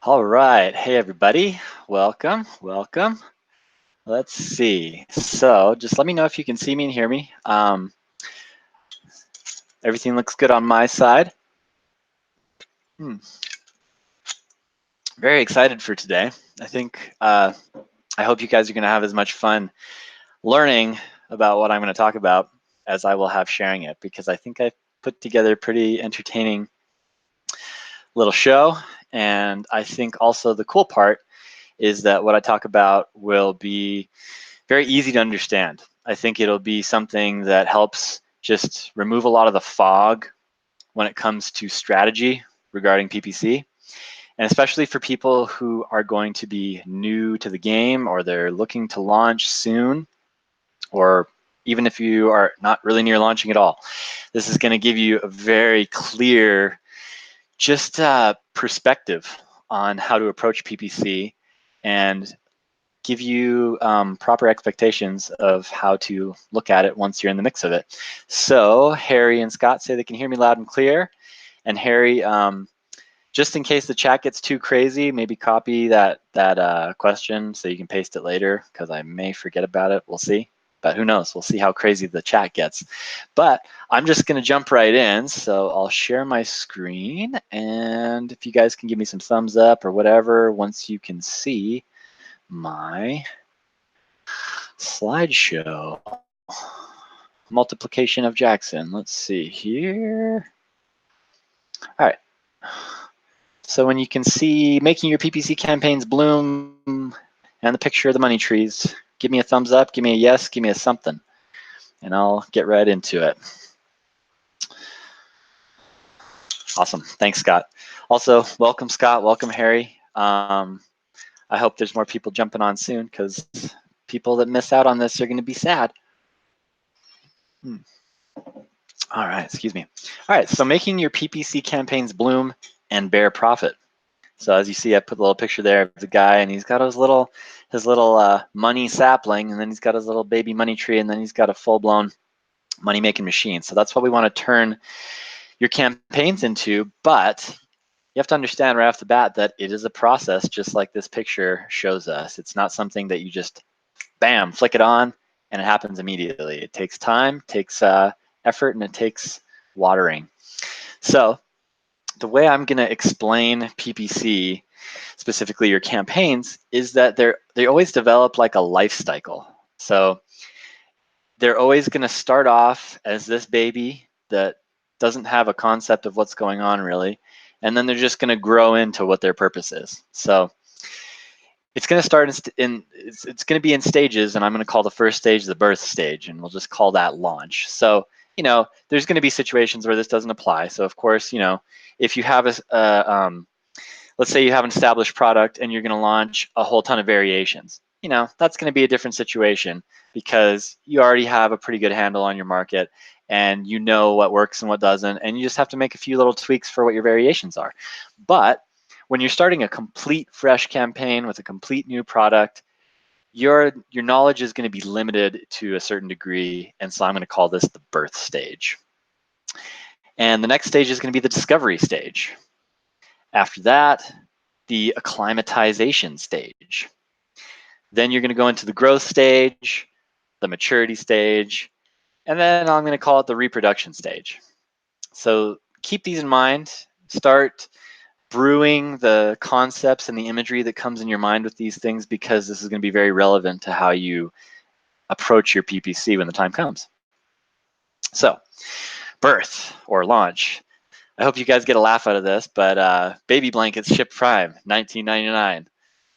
All right. Hey, everybody. Welcome. Welcome. Let's see. So just let me know if you can see me and hear me. Everything looks good on my side. Very excited for today. I hope you guys are going to have as much fun learning about what I'm going to talk about as I will have sharing it, because I think I've put together a pretty entertaining little show. And I think also the cool part is that what I talk about will be very easy to understand. I think it'll be something that helps just remove a lot of the fog when it comes to strategy regarding PPC. And especially for people who are going to be new to the game, or they're looking to launch soon, or even if you are not really near launching at all, this is going to give you a very clear perspective on how to approach PPC and give you proper expectations of how to look at it once you're in the mix of it. So Harry and Scott say they can hear me loud and clear. And Harry, just in case the chat gets too crazy, maybe copy that question so you can paste it later, because I may forget about it. We'll see. But who knows? We'll see how crazy the chat gets. But I'm just going to jump right in. So I'll share my screen. And if you guys can give me some thumbs up or whatever once you can see my slideshow. Multiplication of Jackson. Let's see here. All right. So when you can see making your PPC campaigns bloom and the picture of the money trees, give me a thumbs up, give me a yes, give me a something, and I'll get right into it. Awesome. Thanks, Scott. Also, welcome, Scott. Welcome, Harry. I hope there's more people jumping on soon, because people that miss out on this are going to be sad. All right, excuse me. All right, so making your PPC campaigns bloom and bear profit. So as you see, I put a little picture there of the guy, and he's got his little money sapling, and then he's got his little baby money tree, and then he's got a full-blown money-making machine. So that's what we want to turn your campaigns into. But you have to understand right off the bat that it is a process, just like this picture shows us. It's not something that you just, bam, flick it on, and it happens immediately. It takes time, takes effort, and it takes watering. So the way I'm going to explain PPC, specifically your campaigns, is that they always develop like a life cycle. So they're always going to start off as this baby that doesn't have a concept of what's going on really, and then they're just going to grow into what their purpose is. So it's going to start it's going to be in stages, and I'm going to call the first stage the birth stage, and we'll just call that launch. So there's going to be situations where this doesn't apply. So of course, if you have let's say you have an established product and you're going to launch a whole ton of variations, that's going to be a different situation, because you already have a pretty good handle on your market, and you know what works and what doesn't, and you just have to make a few little tweaks for what your variations are. But when you're starting a complete fresh campaign with a complete new product, your knowledge is going to be limited to a certain degree, and so I'm going to call this the birth stage. And the next stage is going to be the discovery stage. After that, the acclimatization stage. Then you're going to go into the growth stage, the maturity stage, and then I'm going to call it the reproduction stage. So keep these in mind. Start brewing the concepts and the imagery that comes in your mind with these things, because this is going to be very relevant to how you approach your PPC when the time comes. So birth or launch. I hope you guys get a laugh out of this, but baby blankets shipped prime, $19.99.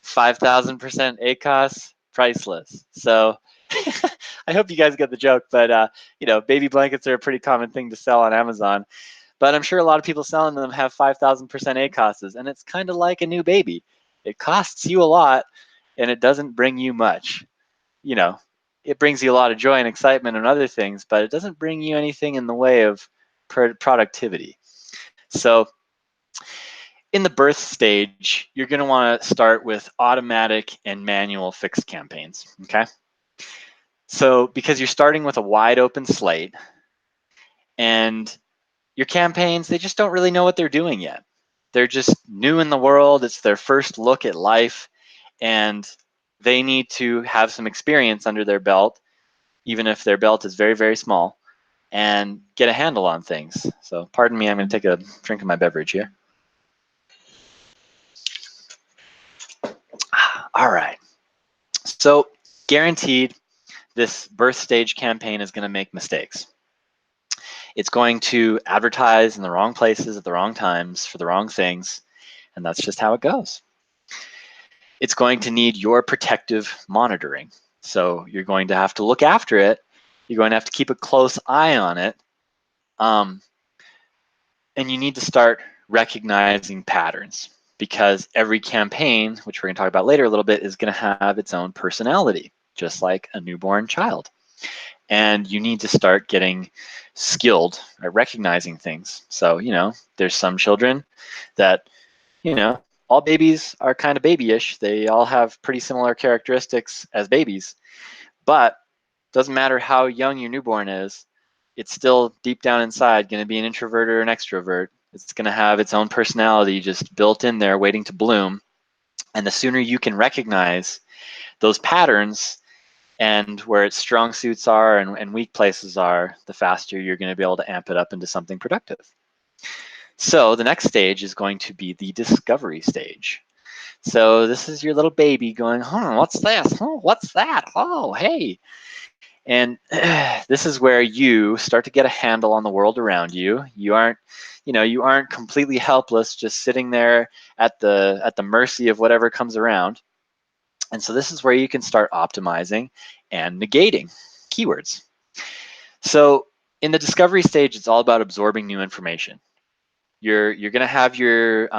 5,000% ACOS, priceless. So I hope you guys get the joke, but baby blankets are a pretty common thing to sell on Amazon. But I'm sure a lot of people selling them have 5,000% ACOSs, and it's kind of like a new baby. It costs you a lot, and it doesn't bring you much. It brings you a lot of joy and excitement and other things, but it doesn't bring you anything in the way of productivity. So in the birth stage, you're going to want to start with automatic and manual fixed campaigns, okay? So because you're starting with a wide open slate, and your campaigns, they just don't really know what they're doing yet. they're just new in the world. It's their first look at life, and they need to have some experience under their belt, even if their belt is very, very small, and get a handle on things. So pardon me, I'm going to take a drink of my beverage here. All right. So guaranteed, this birth stage campaign is going to make mistakes. It's going to advertise in the wrong places at the wrong times for the wrong things, and that's just how it goes. It's going to need your protective monitoring. So you're going to have to look after it. You're going to have to keep a close eye on it. And you need to start recognizing patterns, because every campaign, which we're going to talk about later a little bit, is going to have its own personality, just like a newborn child. And you need to start getting skilled at recognizing things. So, there's some children that, all babies are kind of babyish. They all have pretty similar characteristics as babies, but doesn't matter how young your newborn is, it's still deep down inside going to be an introvert or an extrovert. It's going to have its own personality just built in there waiting to bloom. And the sooner you can recognize those patterns and where its strong suits are and weak places are, the faster you're going to be able to amp it up into something productive. So the next stage is going to be the discovery stage. So this is your little baby going, what's this? What's that? Oh, hey. And this is where you start to get a handle on the world around you. You aren't completely helpless, just sitting there at the mercy of whatever comes around. And so this is where you can start optimizing and negating keywords. So in the discovery stage, it's all about absorbing new information. You're going to have your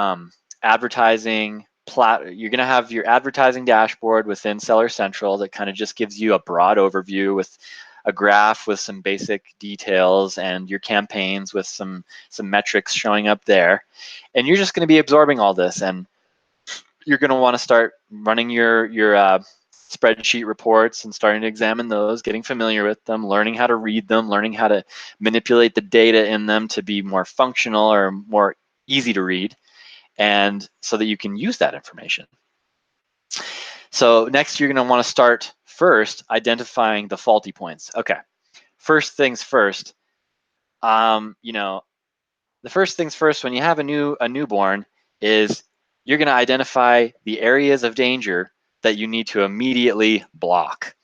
advertising you're going to have your advertising dashboard within Seller Central that kind of just gives you a broad overview with a graph with some basic details, and your campaigns with some metrics showing up there. And you're just going to be absorbing all this, and you're going to want to start running your spreadsheet reports and starting to examine those, getting familiar with them, learning how to read them, learning how to manipulate the data in them to be more functional or more easy to read, and so that you can use that information. So next, you're going to want to start first identifying the faulty points. Okay, first things first. The first things first when you have a newborn is you're going to identify the areas of danger that you need to immediately block.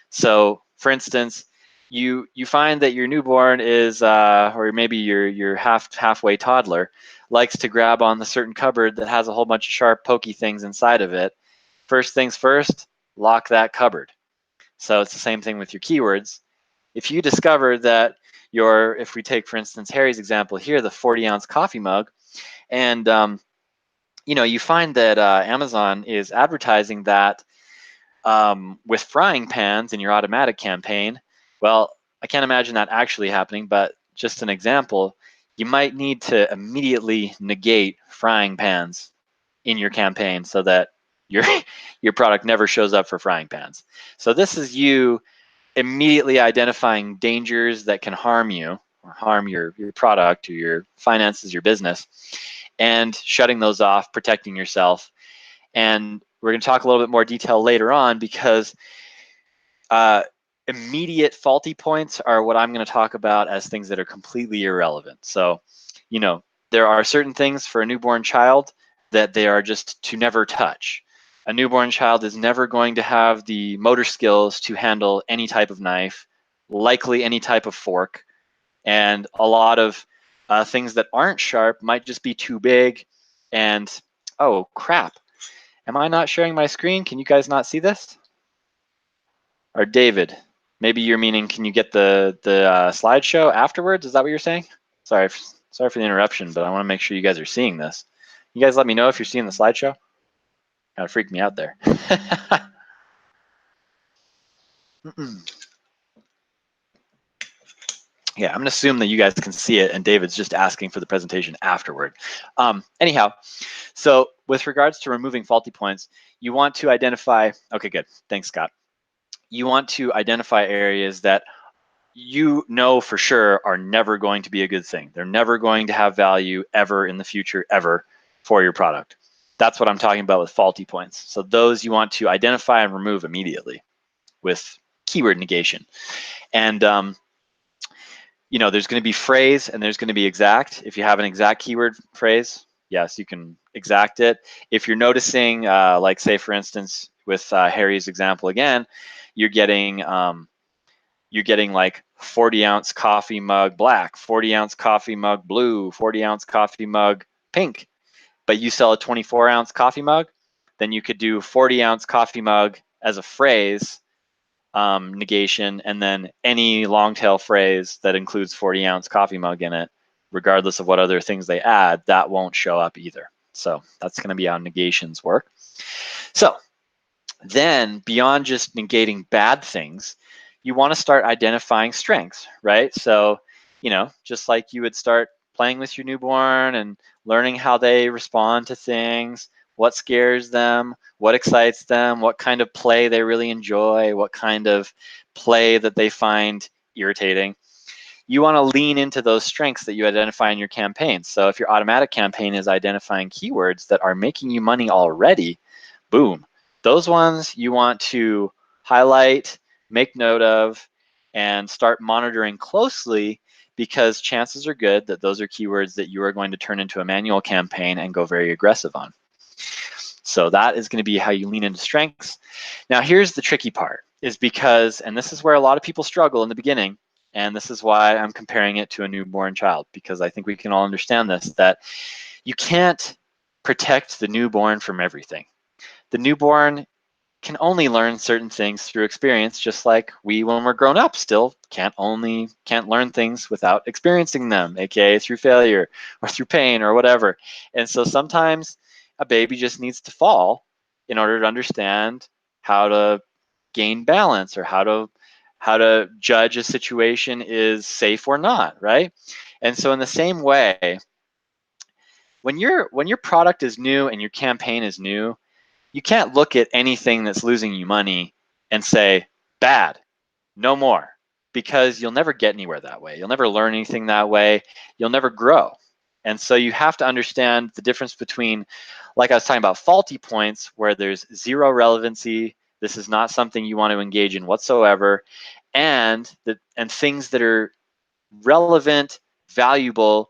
So, for instance, you find that your newborn is, or maybe your halfway toddler, likes to grab on the certain cupboard that has a whole bunch of sharp, pokey things inside of it. First things first, lock that cupboard. So it's the same thing with your keywords. If you discover that if we take, for instance, Harry's example here, the 40-ounce coffee mug, and you find that Amazon is advertising that with frying pans in your automatic campaign. Well, I can't imagine that actually happening, but just an example, you might need to immediately negate frying pans in your campaign so that your product never shows up for frying pans. So this is you immediately identifying dangers that can harm you or harm your product or your finances, your business, and shutting those off, protecting yourself. And we're going to talk a little bit more detail later on, because immediate faulty points are what I'm going to talk about as things that are completely irrelevant. So, there are certain things for a newborn child that they are just to never touch. A newborn child is never going to have the motor skills to handle any type of knife, likely any type of fork, and a lot of things that aren't sharp might just be too big. And oh crap, am I not sharing my screen? Can you guys not see this? Or David, maybe you're meaning, can you get the slideshow afterwards? Is that what you're saying? Sorry for the interruption, but I want to make sure you guys are seeing this. You guys let me know if you're seeing the slideshow. Kind of freaked me out there. Yeah, I'm gonna assume that you guys can see it, and David's just asking for the presentation afterward. Anyhow, so with regards to removing faulty points, you want to identify, okay, good, thanks, Scott. You want to identify areas that you know for sure are never going to be a good thing. They're never going to have value ever in the future, ever. for your product. That's what I'm talking about with faulty points. So those you want to identify and remove immediately with keyword negation. And there's going to be phrase and there's going to be exact. If you have an exact keyword phrase, yes, you can exact it. If you're noticing, like say for instance, with Harry's example again, you're getting like 40-ounce coffee mug black, 40-ounce coffee mug blue, 40-ounce coffee mug pink, but you sell a 24-ounce coffee mug, then you could do 40-ounce coffee mug as a phrase, negation, and then any long tail phrase that includes 40-ounce coffee mug in it, regardless of what other things they add, that won't show up either. So that's going to be how negations work. So then beyond just negating bad things, you want to start identifying strengths, right? So, just like you would start playing with your newborn and learning how they respond to things, what scares them, what excites them, what kind of play they really enjoy, what kind of play that they find irritating. You want to lean into those strengths that you identify in your campaign. So if your automatic campaign is identifying keywords that are making you money already, boom. Those ones you want to highlight, make note of, and start monitoring closely, because chances are good that those are keywords that you are going to turn into a manual campaign and go very aggressive on. So that is going to be how you lean into strengths. Now here's the tricky part, is because, and this is where a lot of people struggle in the beginning, and this is why I'm comparing it to a newborn child, because I think we can all understand this, that you can't protect the newborn from everything. The newborn can only learn certain things through experience, just like we, when we're grown up, still can't learn things without experiencing them, aka through failure or through pain or whatever. And so sometimes a baby just needs to fall in order to understand how to gain balance, or how to judge a situation is safe or not, right? And so in the same way, when your product is new and your campaign is new, you can't look at anything that's losing you money and say, bad, no more, because you'll never get anywhere that way. You'll never learn anything that way. You'll never grow. And so you have to understand the difference between, like I was talking about, faulty points where there's zero relevancy, this is not something you want to engage in whatsoever, and things that are relevant, valuable,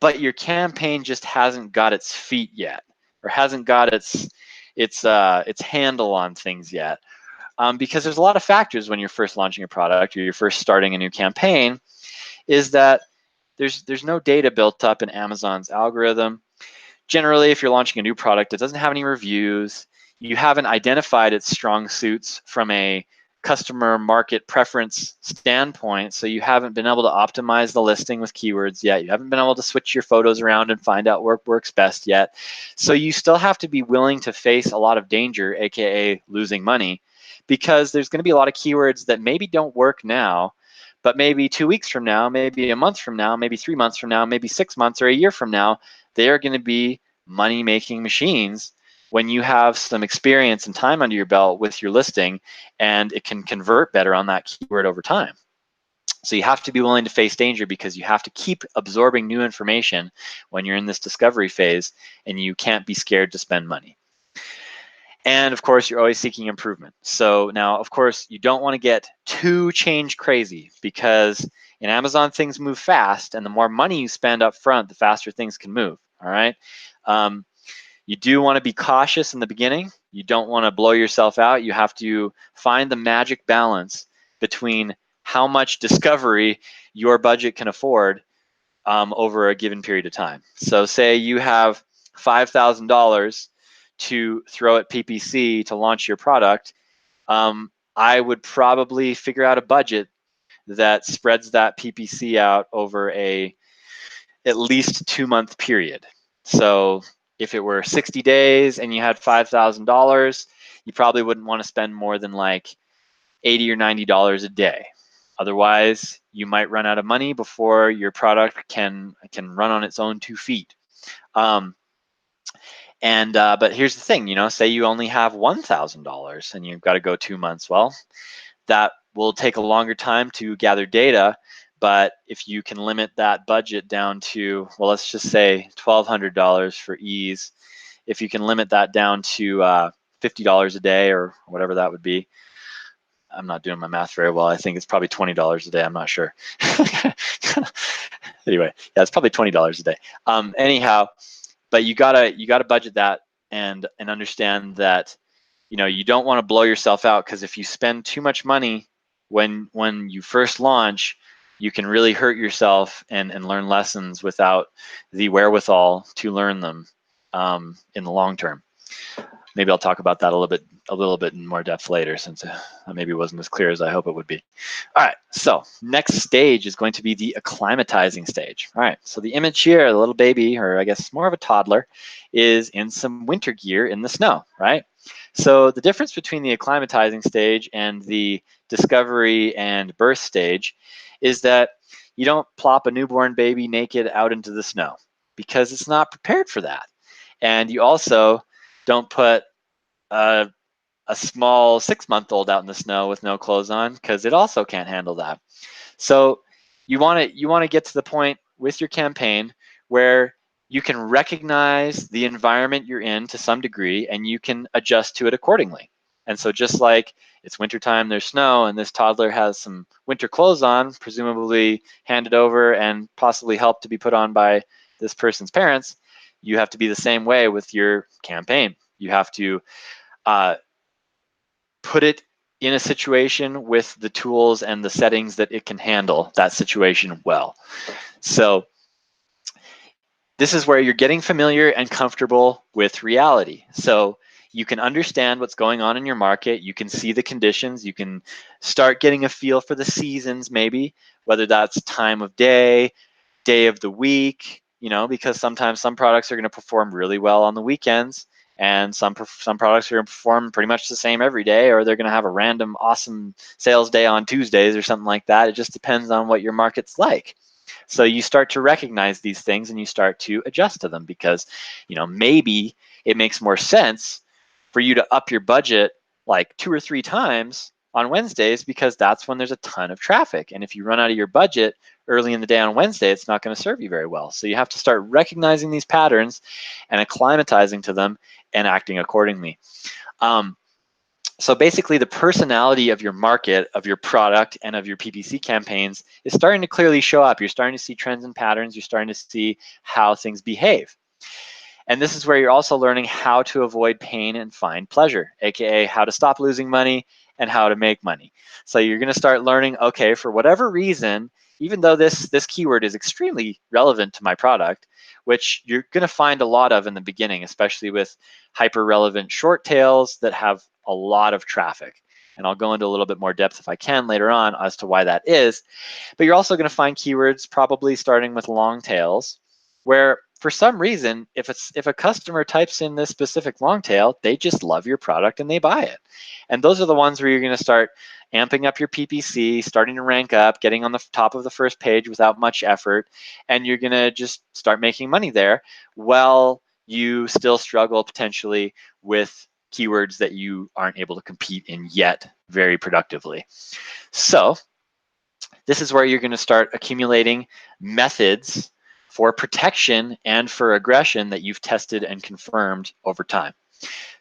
but your campaign just hasn't got its feet yet, or hasn't got its handle on things yet. Because there's a lot of factors when you're first launching a product or you're first starting a new campaign, is that there's no data built up in Amazon's algorithm. Generally, if you're launching a new product, it doesn't have any reviews. You haven't identified its strong suits from a customer market preference standpoint, so you haven't been able to optimize the listing with keywords yet. You haven't been able to switch your photos around and find out what works best yet. So you still have to be willing to face a lot of danger, aka losing money, because there's going to be a lot of keywords that maybe don't work now, but maybe 2 weeks from now, maybe a month from now, maybe 3 months from now, maybe 6 months or a year from now, they are going to be money-making machines when you have some experience and time under your belt with your listing, and it can convert better on that keyword over time. So you have to be willing to face danger, because you have to keep absorbing new information when you're in this discovery phase, and you can't be scared to spend money. And of course, you're always seeking improvement. So now, of course, you don't want to get too change crazy, because in Amazon, things move fast, and the more money you spend up front, the faster things can move, all right? You do want to be cautious in the beginning. You don't want to blow yourself out. You have to find the magic balance between how much discovery your budget can afford over a given period of time. So say you have $5,000 to throw at PPC to launch your product. I would probably figure out a budget that spreads that PPC out over at least 2-month period. So if it were 60 days and you had $5,000, you probably wouldn't want to spend more than like $80 or $90 a day. Otherwise, you might run out of money before your product can run on its own 2 feet. But here's the thing, say you only have $1,000 and you've got to go 2 months. Well, that will take a longer time to gather data, But if you can limit that budget down to, well, let's just say $1,200 for ease, if you can limit that down to $50 a day or whatever that would be. I'm not doing my math very well. I think it's probably $20 a day. I'm not sure. Anyway, yeah, it's probably $20 a day. Anyhow, but you gotta budget that and understand that you don't want to blow yourself out, because if you spend too much money when you first launch, you can really hurt yourself and learn lessons without the wherewithal to learn them in the long term. Maybe I'll talk about that a little bit in more depth later, since maybe wasn't as clear as I hope it would be. All right, so next stage is going to be the acclimatizing stage. All right, so the image here, the little baby, or I guess more of a toddler, is in some winter gear in the snow, right? So the difference between the acclimatizing stage and the discovery and birth stage is that you don't plop a newborn baby naked out into the snow, because it's not prepared for that. And you also don't put a small 6-month-old out in the snow with no clothes on, because it also can't handle that. So you want to get to the point with your campaign where you can recognize the environment you're in to some degree, and you can adjust to it accordingly. And so just like it's wintertime, there's snow, and this toddler has some winter clothes on, presumably handed over and possibly helped to be put on by this person's parents, you have to be the same way with your campaign. You have to put it in a situation with the tools and the settings that it can handle that situation well. So this is where you're getting familiar and comfortable with reality. So you can understand what's going on in your market. You can see the conditions. You can start getting a feel for the seasons, maybe, whether that's time of day, day of the week, because sometimes some products are going to perform really well on the weekends, and some products are going to perform pretty much the same every day, or they're going to have a random awesome sales day on Tuesdays or something like that. It just depends on what your market's like. So you start to recognize these things and you start to adjust to them, because maybe it makes more sense for you to up your budget like 2 or 3 times on Wednesdays, because that's when there's a ton of traffic. And if you run out of your budget early in the day on Wednesday, it's not going to serve you very well. So you have to start recognizing these patterns and acclimatizing to them and acting accordingly. So basically, the personality of your market, of your product, and of your PPC campaigns is starting to clearly show up. You're starting to see trends and patterns. You're starting to see how things behave. And this is where you're also learning how to avoid pain and find pleasure, aka how to stop losing money and how to make money. So you're going to start learning, okay, for whatever reason, even though this keyword is extremely relevant to my product, which you're going to find a lot of in the beginning, especially with hyper relevant short tails that have a lot of traffic. And I'll go into a little bit more depth if I can later on as to why that is. But you're also going to find keywords probably starting with long tails, where for some reason, if a customer types in this specific long tail, they just love your product and they buy it. And those are the ones where you're going to start amping up your PPC, starting to rank up, getting on the top of the first page without much effort, and you're going to just start making money there, while you still struggle potentially with keywords that you aren't able to compete in yet very productively. So this is where you're going to start accumulating methods for protection and for aggression that you've tested and confirmed over time.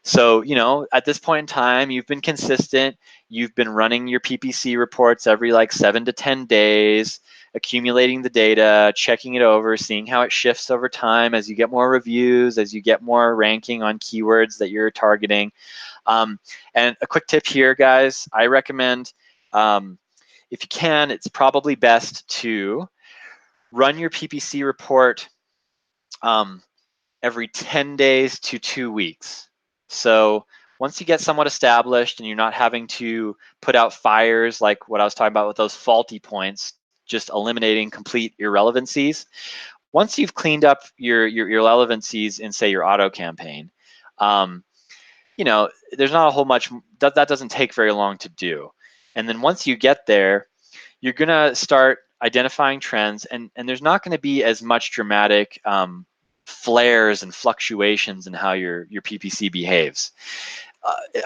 So, at this point in time, you've been consistent. You've been running your PPC reports every like 7 to 10 days, accumulating the data, checking it over, seeing how it shifts over time as you get more reviews, as you get more ranking on keywords that you're targeting. And a quick tip here, guys, I recommend, if you can, it's probably best to run your PPC report every 10 days to 2 weeks. So once you get somewhat established and you're not having to put out fires like what I was talking about with those faulty points, just eliminating complete irrelevancies. Once you've cleaned up your irrelevancies in, say, your auto campaign, there's not a whole much, that doesn't take very long to do. And then once you get there, you're gonna start identifying trends, and there's not gonna be as much dramatic flares and fluctuations in how your PPC behaves.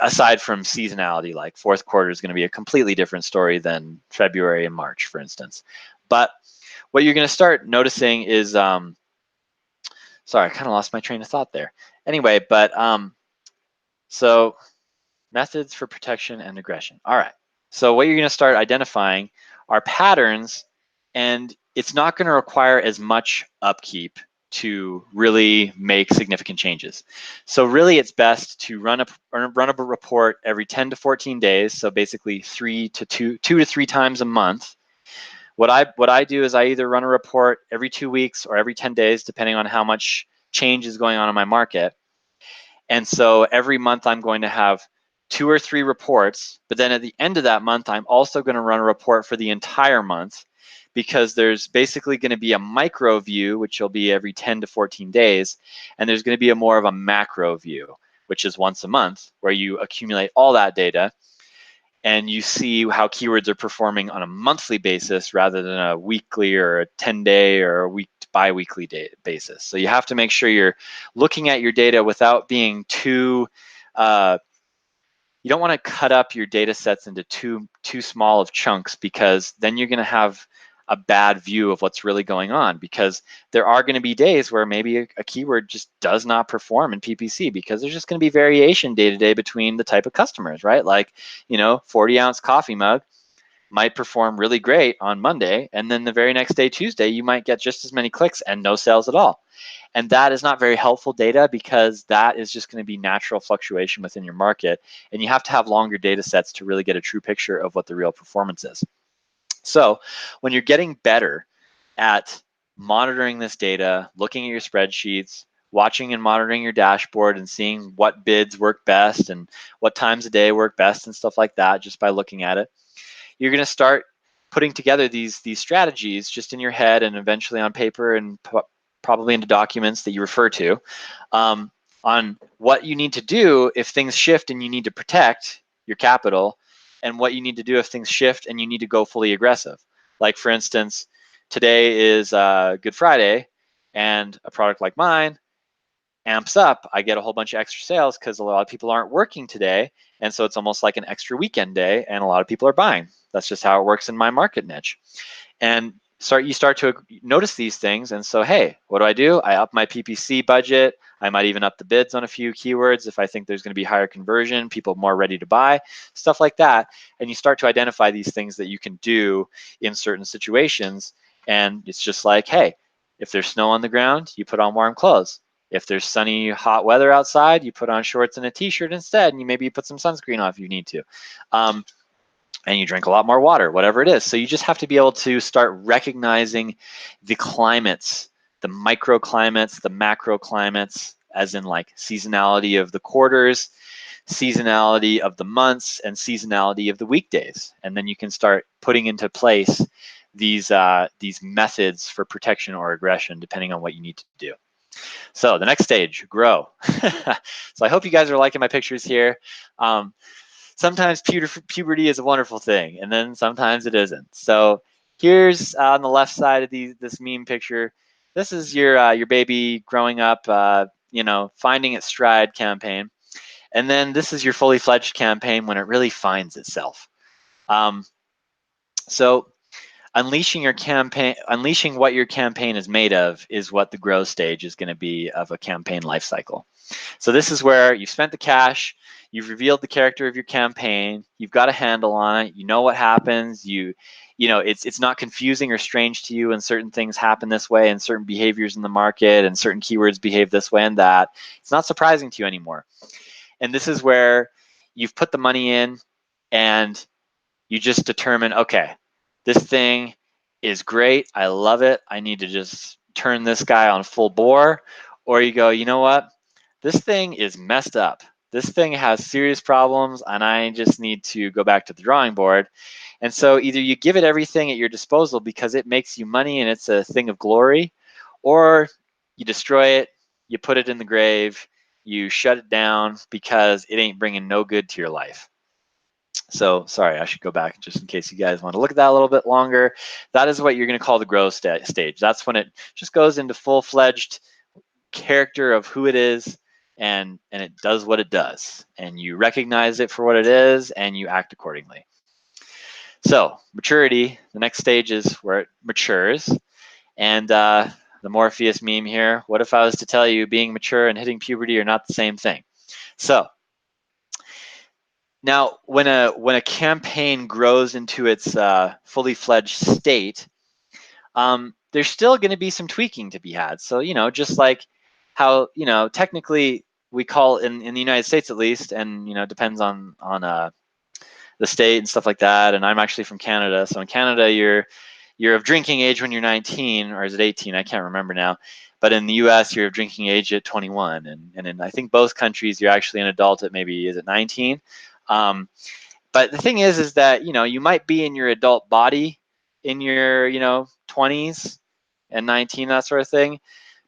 Aside from seasonality, like fourth quarter is going to be a completely different story than February and March, for instance. But what you're going to start noticing is, sorry, I kind of lost my train of thought there. Anyway, but so methods for protection and aggression. All right. So what you're going to start identifying are patterns, and it's not going to require as much upkeep to really make significant changes. So really it's best to run a report every 10 to 14 days. So basically two to three times a month. What I do is I either run a report every 2 weeks or every 10 days, depending on how much change is going on in my market. And so every month I'm going to have 2 or 3 reports, but then at the end of that month, I'm also going to run a report for the entire month, because there's basically going to be a micro view, which will be every 10 to 14 days, and there's going to be a more of a macro view, which is once a month, where you accumulate all that data and you see how keywords are performing on a monthly basis rather than a weekly or a 10-day or a bi-weekly basis. So you have to make sure you're looking at your data without being too, you don't want to cut up your data sets into too small of chunks, because then you're going to have a bad view of what's really going on, because there are going to be days where maybe a keyword just does not perform in PPC because there's just going to be variation day to day between the type of customers, right? Like, 40-ounce coffee mug might perform really great on Monday, and then the very next day, Tuesday, you might get just as many clicks and no sales at all. And that is not very helpful data, because that is just going to be natural fluctuation within your market. And you have to have longer data sets to really get a true picture of what the real performance is. So when you're getting better at monitoring this data, looking at your spreadsheets, watching and monitoring your dashboard and seeing what bids work best and what times a day work best and stuff like that, just by looking at it, you're going to start putting together these strategies just in your head and eventually on paper and probably into documents that you refer to, on what you need to do if things shift and you need to protect your capital, and what you need to do if things shift and you need to go fully aggressive. Like, for instance, today is Good Friday, and a product like mine amps up. I get a whole bunch of extra sales because a lot of people aren't working today, and so it's almost like an extra weekend day, and a lot of people are buying. That's just how it works in my market niche. And you start to notice these things, and so, hey, what do? I up my PPC budget. I might even up the bids on a few keywords if I think there's going to be higher conversion, people more ready to buy, stuff like that. And you start to identify these things that you can do in certain situations. And it's just like, hey, if there's snow on the ground, you put on warm clothes. If there's sunny, hot weather outside, you put on shorts and a t-shirt instead, and maybe you put some sunscreen on if you need to. And you drink a lot more water, whatever it is. So you just have to be able to start recognizing the climates, the microclimates, the macroclimates, as in like seasonality of the quarters, seasonality of the months, and seasonality of the weekdays. And then you can start putting into place these methods for protection or aggression, depending on what you need to do. So the next stage, grow. So I hope you guys are liking my pictures here. Sometimes puberty is a wonderful thing, and then sometimes it isn't. So here's on the left side of this meme picture. This is your baby growing up, finding its stride campaign. And then this is your fully fledged campaign when it really finds itself. So unleashing what your campaign is made of is what the grow stage is going to be of a campaign life cycle. So this is where you've spent the cash, you've revealed the character of your campaign, you've got a handle on it, you know what happens, it's not confusing or strange to you, and certain things happen this way, and certain behaviors in the market and certain keywords behave this way and that. It's not surprising to you anymore. And this is where you've put the money in and you just determine, okay, this thing is great, I love it, I need to just turn this guy on full bore. Or you go, you know what? This thing is messed up. This thing has serious problems, and I just need to go back to the drawing board. And so either you give it everything at your disposal because it makes you money and it's a thing of glory, or you destroy it, you put it in the grave, you shut it down because it ain't bringing no good to your life. So sorry, I should go back just in case you guys want to look at that a little bit longer. That is what you're going to call the growth stage. That's when it just goes into full-fledged character of who it is, and it does what it does, and you recognize it for what it is and you act accordingly. So maturity, the next stage is where it matures. And the Morpheus meme here, what if I was to tell you being mature and hitting puberty are not the same thing? So now when a campaign grows into its fully fledged state, there's still going to be some tweaking to be had. So, just like how, technically we call in the United States at least, and, depends on the state and stuff like that. And I'm actually from Canada. So in Canada, you're of drinking age when you're 19, or is it 18? I can't remember now. But in the US, you're of drinking age at 21. And in, I think, both countries, you're actually an adult at maybe, is it 19? But the thing is that, you might be in your adult body in your, 20s and 19, that sort of thing,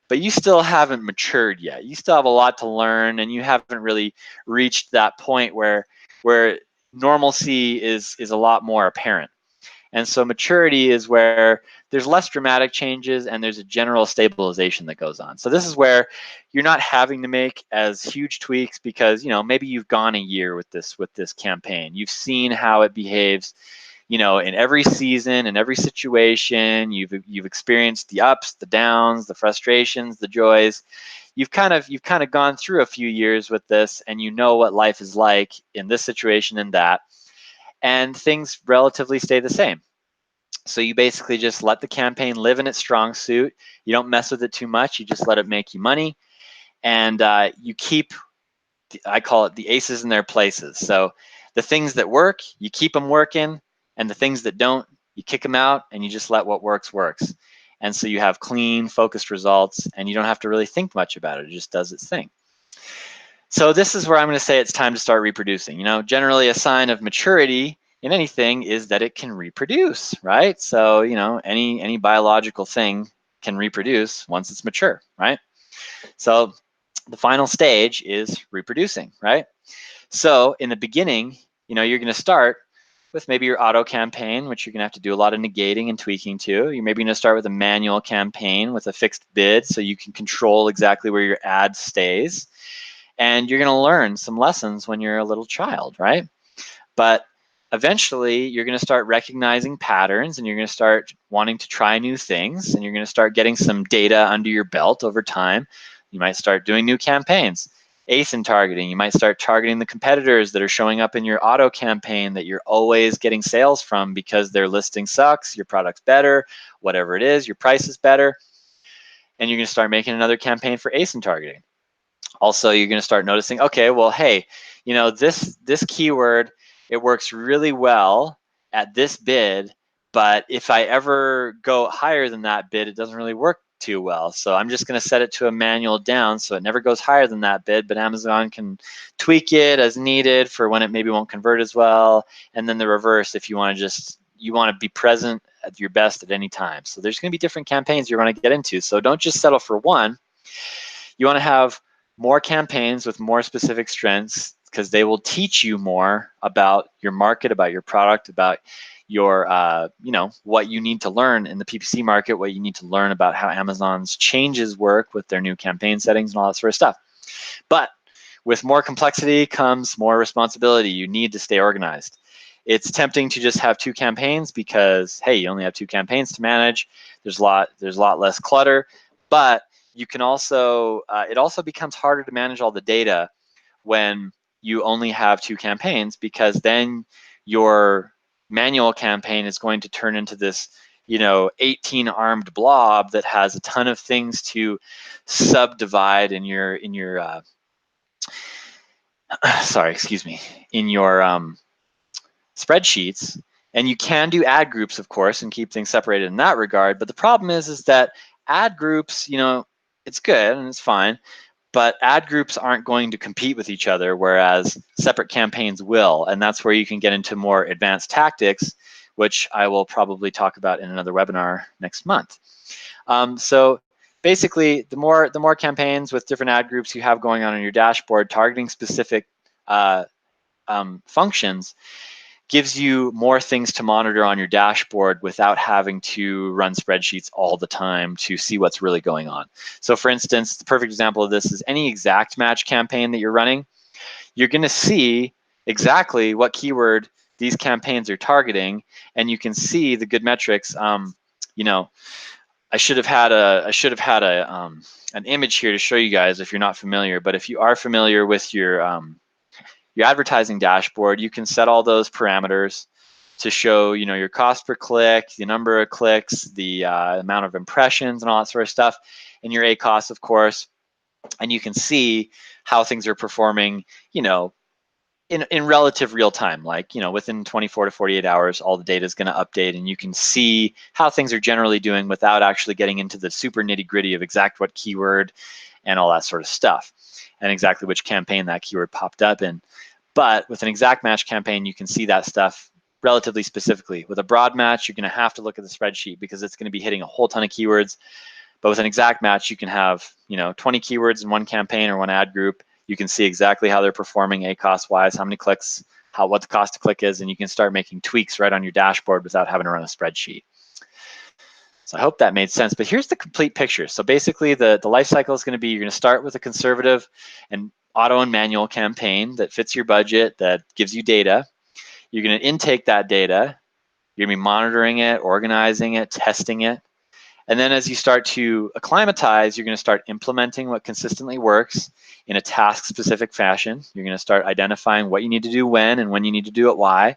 but you still haven't matured yet. You still have a lot to learn, and you haven't really reached that point where normalcy is a lot more apparent. And so maturity is where there's less dramatic changes and there's a general stabilization that goes on. So this is where you're not having to make as huge tweaks because, maybe you've gone a year with this campaign. You've seen how it behaves, in every season, in every situation. You've experienced the ups, the downs, the frustrations, the joys. You've kind of gone through a few years with this, and you know what life is like in this situation and that, and things relatively stay the same. So you basically just let the campaign live in its strong suit. You don't mess with it too much. You just let it make you money, and you keep, I call it, the aces in their places. So the things that work, you keep them working, and the things that don't, you kick them out, and you just let what works. And so you have clean, focused results, and you don't have to really think much about it. It just does its thing. So this is where I'm going to say it's time to start reproducing. Generally a sign of maturity in anything is that it can reproduce, right? So, any biological thing can reproduce once it's mature, right? So the final stage is reproducing, right? So in the beginning, you're going to start with maybe your auto campaign, which you're going to have to do a lot of negating and tweaking to. You're maybe going to start with a manual campaign with a fixed bid so you can control exactly where your ad stays. And you're going to learn some lessons when you're a little child, right? But eventually, you're going to start recognizing patterns, and you're going to start wanting to try new things, and you're going to start getting some data under your belt over time. You might start doing new campaigns. ASIN targeting, you might start targeting the competitors that are showing up in your auto campaign that you're always getting sales from because their listing sucks, your product's better, whatever it is, your price is better. And you're going to start making another campaign for ASIN targeting. Also, you're going to start noticing, okay, well, hey, this keyword, it works really well at this bid, but if I ever go higher than that bid, it doesn't really work too well. So I'm just going to set it to a manual down so it never goes higher than that bid, but Amazon can tweak it as needed for when it maybe won't convert as well. And then the reverse, if you want to be present at your best at any time. So there's going to be different campaigns you want to get into. So don't just settle for one. You want to have more campaigns with more specific strengths because they will teach you more about your market, about your product, about your, what you need to learn in the PPC market, what you need to learn about how Amazon's changes work with their new campaign settings and all that sort of stuff. But with more complexity comes more responsibility. You need to stay organized. It's tempting to just have two campaigns because, hey, you only have two campaigns to manage. There's a lot less clutter, but you can also, it also becomes harder to manage all the data when you only have two campaigns, because then your manual campaign is going to turn into this 18-armed blob that has a ton of things to subdivide in your sorry, excuse me, in your spreadsheets. And you can do ad groups, of course, and keep things separated in that regard. But the problem is that ad groups, it's good and it's fine, but ad groups aren't going to compete with each other, whereas separate campaigns will. And that's where you can get into more advanced tactics, which I will probably talk about in another webinar next month. So basically, the more campaigns with different ad groups you have going on in your dashboard, targeting specific functions, gives you more things to monitor on your dashboard without having to run spreadsheets all the time to see what's really going on. So for instance, the perfect example of this is any exact match campaign that you're running. You're going to see exactly what keyword these campaigns are targeting, and you can see the good metrics. You know, I should have had an image here to show you guys if you're not familiar. But if you are familiar with your advertising dashboard, you can set all those parameters to show, you know, your cost per click, the number of clicks, the amount of impressions, and all that sort of stuff, and your ACoS, of course. And you can see how things are performing, you know, in relative real time, like, you know, within 24 to 48 hours, all the data is going to update, and you can see how things are generally doing without actually getting into the super nitty gritty of exact what keyword and all that sort of stuff, and exactly which campaign that keyword popped up in. But with an exact match campaign, you can see that stuff relatively specifically. With a broad match, you're going to have to look at the spreadsheet because it's going to be hitting a whole ton of keywords. But with an exact match, you can have, you know, 20 keywords in one campaign or one ad group. You can see exactly how they're performing ACoS wise, how many clicks, what the cost to click is, and you can start making tweaks right on your dashboard without having to run a spreadsheet. So I hope that made sense. But here's the complete picture. So basically the life cycle is going to be, you're going to start with a conservative and auto and manual campaign that fits your budget, that gives you data. You're going to intake that data. You're going to be monitoring it, organizing it, testing it. And then as you start to acclimatize, you're going to start implementing what consistently works in a task-specific fashion. You're going to start identifying what you need to do when and when you need to do it why.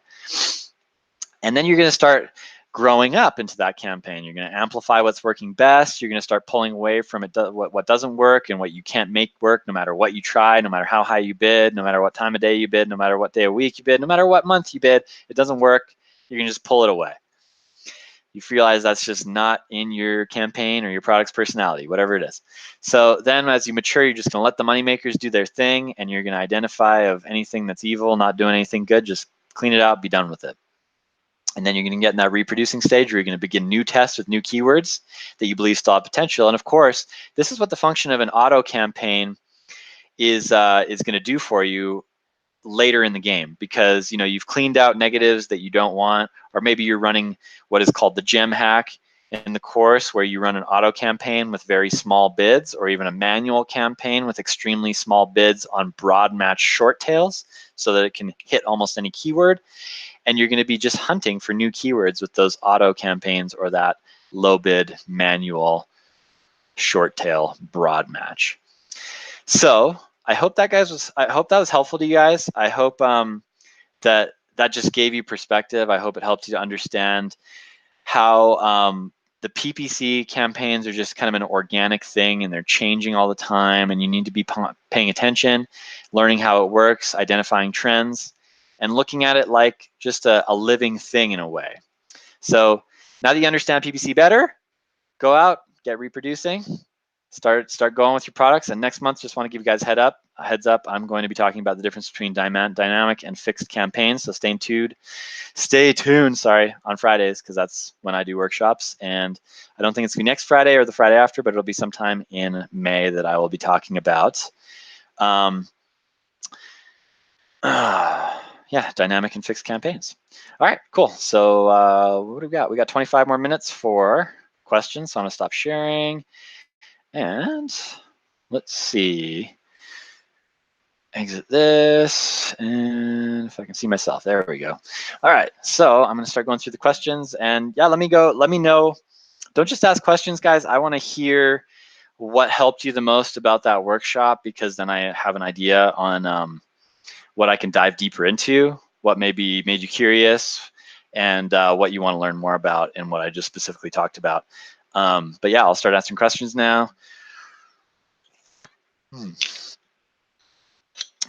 And then you're going to start growing up into that campaign. You're going to amplify what's working best. You're going to start pulling away from it, what doesn't work and what you can't make work, no matter what you try, no matter how high you bid, no matter what time of day you bid, no matter what day of week you bid, no matter what month you bid. It doesn't work. You're going to just pull it away. You realize that's just not in your campaign or your product's personality, whatever it is. So then as you mature, you're just going to let the money makers do their thing, and you're going to identify of anything that's evil, not doing anything good, just clean it out, be done with it. And then you're going to get in that reproducing stage where you're going to begin new tests with new keywords that you believe still have potential. And of course, this is what the function of an auto campaign is going to do for you later in the game, because, you know, you've cleaned out negatives that you don't want, or maybe you're running what is called the gem hack in the course, where you run an auto campaign with very small bids, or even a manual campaign with extremely small bids on broad match short tails so that it can hit almost any keyword. And you're going to be just hunting for new keywords with those auto campaigns or that low bid manual short tail broad match. So I hope that was helpful to you guys. I hope that just gave you perspective. I hope it helped you to understand how the PPC campaigns are just kind of an organic thing, and they're changing all the time, and you need to be paying attention, learning how it works, identifying trends, and looking at it like just a living thing in a way. So now that you understand PPC better, go out, get reproducing, start going with your products. And next month, just want to give you guys a heads up, I'm going to be talking about the difference between dynamic and fixed campaigns. So stay tuned, sorry, on Fridays, because that's when I do workshops. And I don't think it's going to be next Friday or the Friday after, but it'll be sometime in May that I will be talking about. Yeah, dynamic and fixed campaigns. All right, cool. So what do we got? We got 25 more minutes for questions. So I'm gonna stop sharing, and let's see. Exit this, and if I can see myself, there we go. All right, so I'm gonna start going through the questions, and yeah, let me know. Don't just ask questions, guys. I wanna hear what helped you the most about that workshop, because then I have an idea on what I can dive deeper into, what maybe made you curious, and what you wanna learn more about and what I just specifically talked about. But yeah, I'll start answering questions now.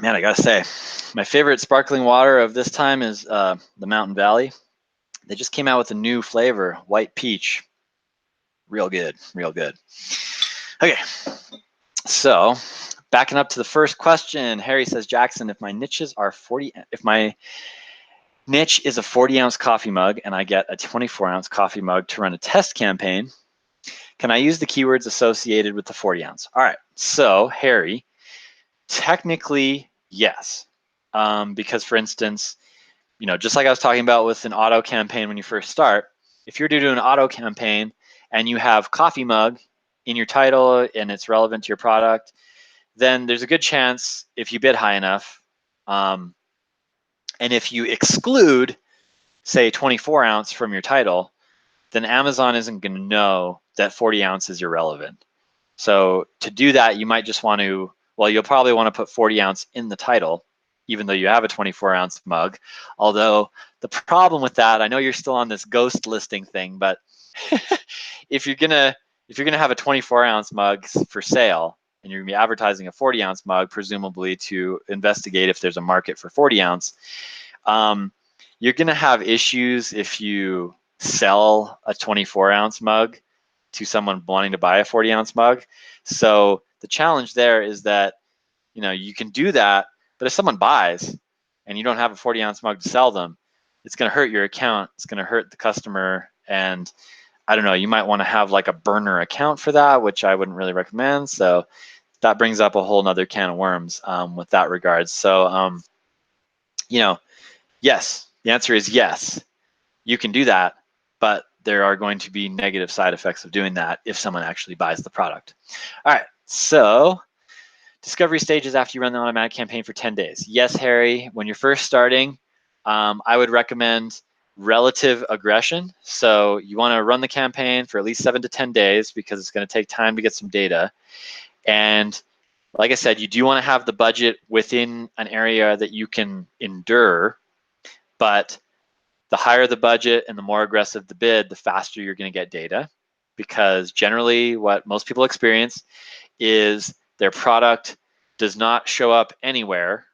Man, I gotta say, my favorite sparkling water of this time is the Mountain Valley. They just came out with a new flavor, white peach. Real good, real good. Okay, so backing up to the first question, Harry says, Jackson, if my niche is a 40-ounce coffee mug and I get a 24-ounce coffee mug to run a test campaign, can I use the keywords associated with the 40-ounce? All right, so Harry, technically, yes. Because for instance, you know, just like I was talking about with an auto campaign when you first start, if you're doing an auto campaign and you have coffee mug in your title and it's relevant to your product, then there's a good chance if you bid high enough, and if you exclude say 24 ounce from your title, then Amazon isn't going to know that 40 ounce is irrelevant. So to do that, you might just want to, well, you'll probably want to put 40 ounce in the title, even though you have a 24 ounce mug. Although the problem with that, I know you're still on this ghost listing thing, but if you're gonna have a 24 ounce mug for sale and you're gonna be advertising a 40 ounce mug, presumably to investigate if there's a market for 40 ounce, you're gonna have issues if you sell a 24 ounce mug to someone wanting to buy a 40 ounce mug. So the challenge there is that, you know, you can do that, but if someone buys and you don't have a 40 ounce mug to sell them, it's going to hurt your account. It's going to hurt the customer. And I don't know, you might want to have like a burner account for that, which I wouldn't really recommend. So that brings up a whole nother can of worms with that regard. So, you know, yes, the answer is yes, you can do that, but there are going to be negative side effects of doing that if someone actually buys the product. All right, so discovery stages after you run the automatic campaign for 10 days. Yes, Harry, when you're first starting, I would recommend relative aggression. So you want to run the campaign for at least 7 to 10 days because it's going to take time to get some data. And like I said, you do want to have the budget within an area that you can endure, but the higher the budget and the more aggressive the bid, the faster you're going to get data, because generally what most people experience is their product does not show up anywhere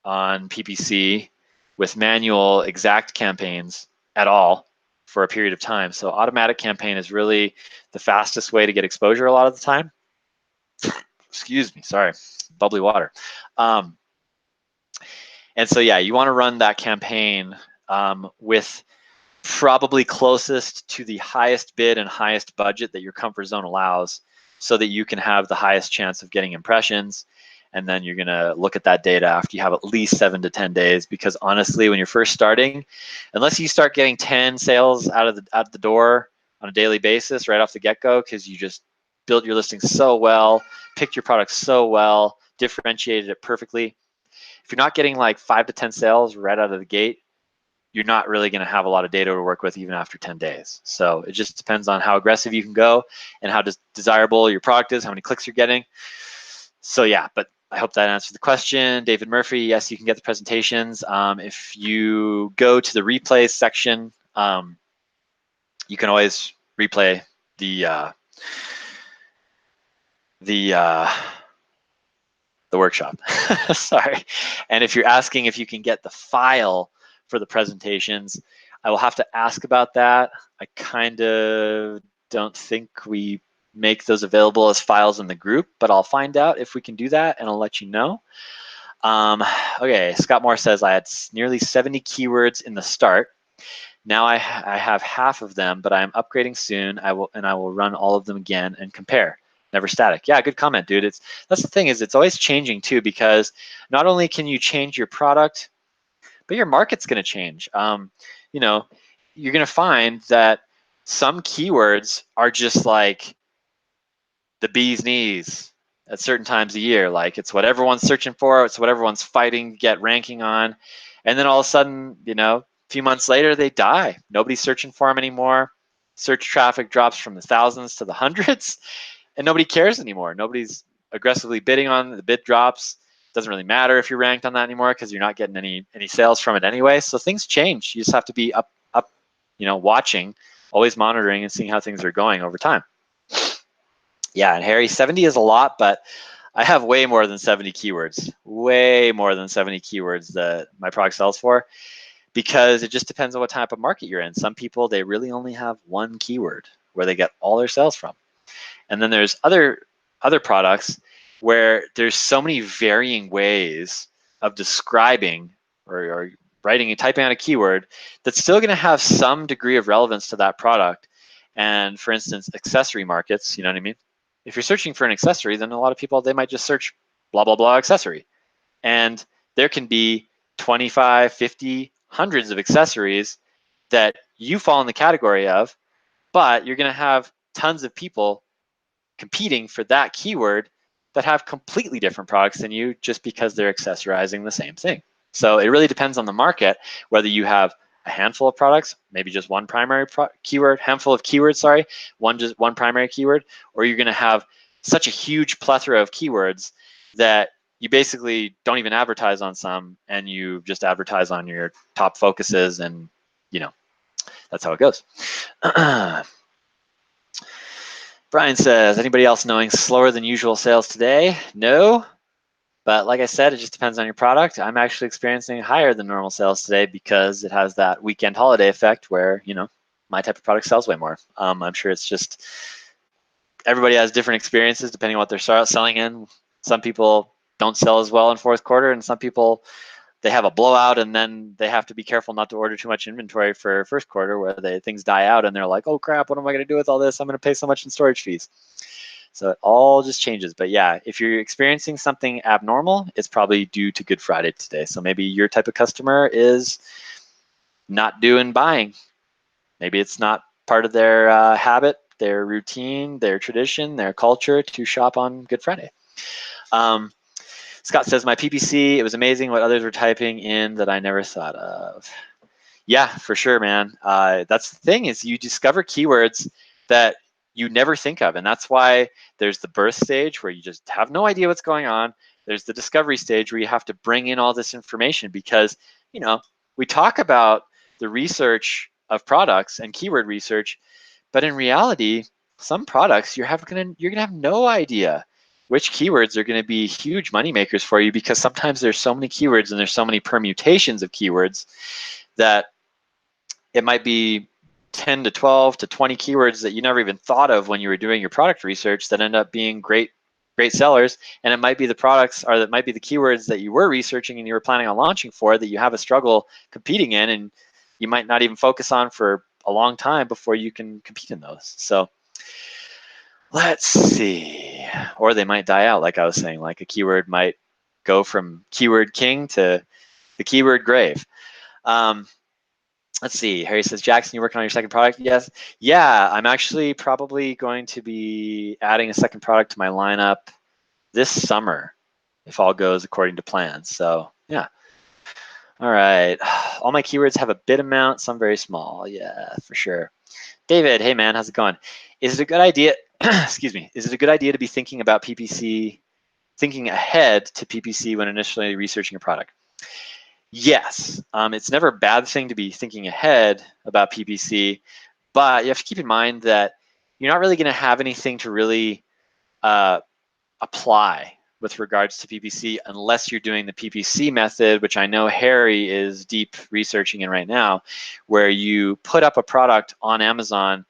on PPC with manual exact campaigns at all for a period of time. So automatic campaign is really the fastest way to get exposure a lot of the time. Excuse me, sorry, bubbly water. And so yeah, you want to run that campaign with probably closest to the highest bid and highest budget that your comfort zone allows, so that you can have the highest chance of getting impressions. And then you're gonna look at that data after you have at least 7 to 10 days, because honestly, when you're first starting, unless you start getting 10 sales out the door on a daily basis right off the get-go, because you just built your listing so well, picked your product so well, differentiated it perfectly. If you're not getting like 5 to 10 sales right out of the gate, you're not really going to have a lot of data to work with even after 10 days. So it just depends on how aggressive you can go and how desirable your product is, how many clicks you're getting. So yeah, but I hope that answered the question. David Murphy, yes, you can get the presentations. If you go to the replays section, you can always replay the workshop. Sorry. And if you're asking if you can get the file for the presentations, I will have to ask about that. I kind of don't think we make those available as files in the group, but I'll find out if we can do that and I'll let you know. Okay, Scott Moore says, I had nearly 70 keywords in the start. Now I have half of them, but I'm upgrading soon. I will run all of them again and compare. Never static. Yeah, good comment, dude. That's the thing, is it's always changing too, because not only can you change your product, but your market's going to change. You know, you're going to find that some keywords are just like the bee's knees at certain times of year. Like it's what everyone's searching for. It's what everyone's fighting to get ranking on. And then all of a sudden, you know, a few months later, they die. Nobody's searching for them anymore. Search traffic drops from the thousands to the hundreds, and nobody cares anymore. Nobody's aggressively bidding on the bid drops. Doesn't really matter if you're ranked on that anymore, because you're not getting any sales from it anyway. So things change. You just have to be up, you know, watching, always monitoring and seeing how things are going over time. Yeah, and Harry, 70 is a lot, but I have way more than 70 keywords, way more than 70 keywords that my product sells for, because it just depends on what type of market you're in. Some people, they really only have one keyword where they get all their sales from. And then there's other products where there's so many varying ways of describing or writing and typing out a keyword that's still going to have some degree of relevance to that product. And for instance, accessory markets, you know what I mean? If you're searching for an accessory, then a lot of people, they might just search blah, blah, blah accessory. And there can be 25, 50, hundreds of accessories that you fall in the category of, but you're going to have tons of people competing for that keyword that have completely different products than you, just because they're accessorizing the same thing. So it really depends on the market, whether you have a handful of products, maybe just one primary keyword, handful of keywords, sorry, just one primary keyword, or you're going to have such a huge plethora of keywords that you basically don't even advertise on some, and you just advertise on your top focuses, and that's how it goes. Brian says, anybody else knowing slower than usual sales today? No, but like I said, it just depends on your product. I'm actually experiencing higher than normal sales today because it has that weekend holiday effect where, my type of product sells way more. I'm sure it's just, everybody has different experiences depending on what they're selling in. Some people don't sell as well in fourth quarter, and some people, they have a blowout and then they have to be careful not to order too much inventory for first quarter where things die out and they're like, oh crap, what am I going to do with all this? I'm going to pay so much in storage fees. So it all just changes. But yeah, if you're experiencing something abnormal, it's probably due to Good Friday today. So maybe your type of customer is not doing buying. Maybe it's not part of their habit, their routine, their tradition, their culture to shop on Good Friday. Scott says, my PPC, it was amazing what others were typing in that I never thought of. Yeah, for sure, man. That's the thing, is you discover keywords that you never think of. And that's why there's the birth stage where you just have no idea what's going on. There's the discovery stage where you have to bring in all this information because, we talk about the research of products and keyword research, but in reality, some products you're gonna have no idea which keywords are going to be huge money makers for you, because sometimes there's so many keywords and there's so many permutations of keywords that it might be 10 to 12 to 20 keywords that you never even thought of when you were doing your product research that end up being great sellers. And it might be the products, or that might be the keywords that you were researching and you were planning on launching for, that you have a struggle competing in, and you might not even focus on for a long time before you can compete in those. So let's see. Or they might die out, like I was saying, like a keyword might go from keyword king to the keyword grave. Let's see. Harry says, Jackson, you working on your second product? Yes. Yeah, I'm actually probably going to be adding a second product to my lineup this summer, if all goes according to plan. So yeah. All right. All my keywords have a bid amount, some very small. Yeah, for sure. David, hey man, how's it going? Is it a good idea? Excuse me. Is it a good idea to be thinking about PPC, thinking ahead to PPC when initially researching a product? Yes, it's never a bad thing to be thinking ahead about PPC, but you have to keep in mind that you're not really going to have anything to really apply with regards to PPC unless you're doing the PPC method, which I know Harry is deep researching in right now, where you put up a product on Amazon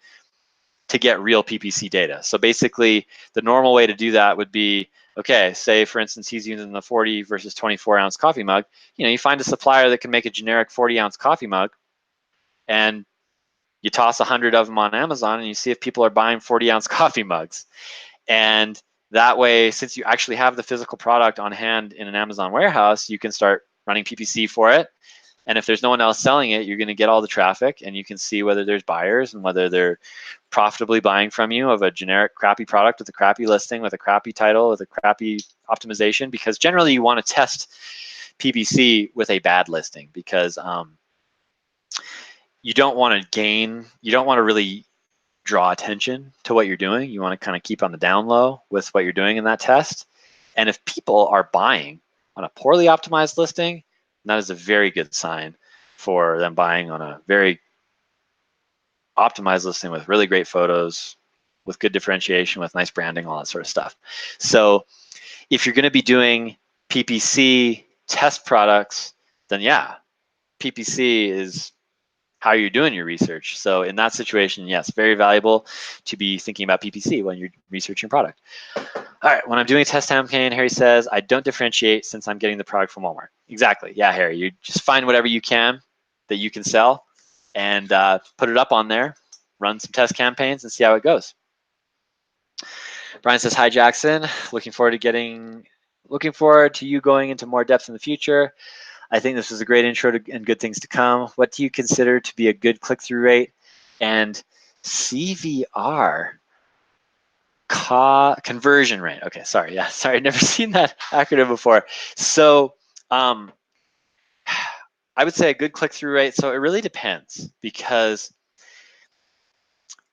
to get real PPC data. So basically, the normal way to do that would be, okay, say for instance, he's using the 40 versus 24 ounce coffee mug. You find a supplier that can make a generic 40 ounce coffee mug, and you toss 100 of them on Amazon and you see if people are buying 40 ounce coffee mugs. And that way, since you actually have the physical product on hand in an Amazon warehouse, you can start running PPC for it. And if there's no one else selling it, you're going to get all the traffic, and you can see whether there's buyers and whether they're profitably buying from you of a generic crappy product with a crappy listing, with a crappy title, with a crappy optimization. Because generally you want to test PPC with a bad listing, because you don't want to really draw attention to what you're doing. You want to kind of keep on the down low with what you're doing in that test. And if people are buying on a poorly optimized listing, that is a very good sign for them buying on a very optimized listing with really great photos, with good differentiation, with nice branding, all that sort of stuff. So if you're going to be doing PPC test products, then yeah, PPC is how you're doing your research. So in that situation, yes, very valuable to be thinking about PPC when you're researching a product. All right, when I'm doing a test campaign, Harry says, I don't differentiate since I'm getting the product from Walmart. Exactly, yeah, Harry, you just find whatever you can that you can sell and put it up on there, run some test campaigns and see how it goes. Brian says, hi, Jackson. Looking forward to you going into more depth in the future. I think this was a great intro to, and good things to come. What do you consider to be a good click-through rate and CVR? Conversion rate. Okay, sorry. Yeah, sorry. I've never seen that acronym before. So I I would say a good click-through rate. So it really depends because,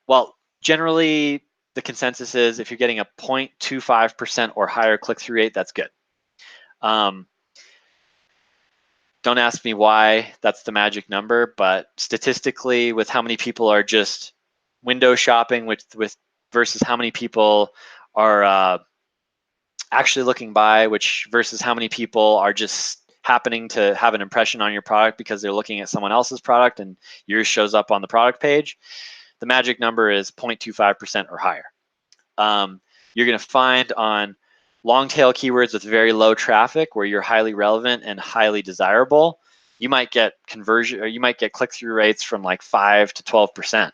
well, generally the consensus is if you're getting a 0.25% or higher click-through rate, that's good. Don't ask me why that's the magic number, but statistically, with how many people are just window shopping with versus how many people are actually looking by, which versus how many people are just happening to have an impression on your product because they're looking at someone else's product and yours shows up on the product page, the magic number is 0.25% or higher. You're going to find on long tail keywords with very low traffic where you're highly relevant and highly desirable, you might get conversion, or you might get click-through rates from like 5 to 12%,